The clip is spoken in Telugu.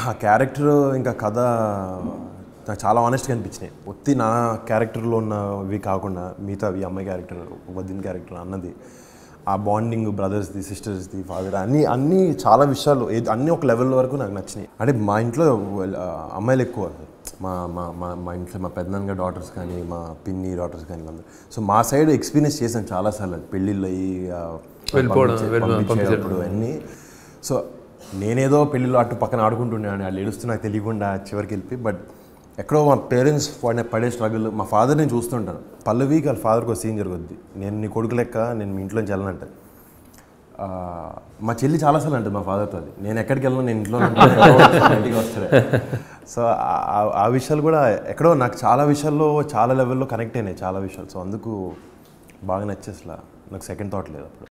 ఆ క్యారెక్టర్ ఇంకా కథ నాకు చాలా ఆనెస్ట్గా అనిపించినాయి. ఒత్తి నా క్యారెక్టర్లో ఉన్నవి కాకుండా మిగతా ఈ అమ్మాయి క్యారెక్టర్, వదిన క్యారెక్టర్ అన్నది, ఆ బాండింగ్ బ్రదర్స్ది, సిస్టర్స్ది, ఫాదర్ అన్నీ చాలా విషయాలు అన్నీ ఒక లెవెల్ వరకు నాకు నచ్చినాయి. అంటే మా ఇంట్లో అమ్మాయిలు ఎక్కువ. మా మా మా మా ఇంట్లో మా పెద్దనాన్న డాటర్స్ కానీ, మా పిన్ని డాటర్స్ కానీ అందరూ. సో మా సైడ్ ఎక్స్పీరియన్స్ చేశాను చాలాసార్లు, పెళ్ళిళ్ళు అయ్యి పంపించేటప్పుడు అన్నీ. సో నేనేదో పెళ్ళిలో అటు పక్కన ఆడుకుంటుండేవాడిని, వాళ్ళు ఏడుస్తూ నాకు తెలియకుండా చివరికి వెళ్ళి. బట్ ఎక్కడో మా పేరెంట్స్ పడే స్ట్రగుల్, మా ఫాదర్ నేను చూస్తుంటాను. పల్లవికి వాళ్ళ ఫాదర్కి ఒక సీన్ జరుగుద్ది, నేను నీ కొడుకు లెక్క నేను మీ ఇంట్లోంచి వెళ్ళనంటే. మా చెల్లి చాలాసార్లు అంటుంది మా ఫాదర్తో, అది నేను ఎక్కడికి వెళ్ళను, నేను ఇంట్లో ఇంటికి వస్తాను. సో ఆ విషయాలు కూడా ఎక్కడో నాకు చాలా విషయాల్లో చాలా లెవెల్లో కనెక్ట్ అయినాయి చాలా విషయాలు. సో అందుకు బాగా నచ్చేసలా, నాకు సెకండ్ థాట్ లేదు అప్పుడు.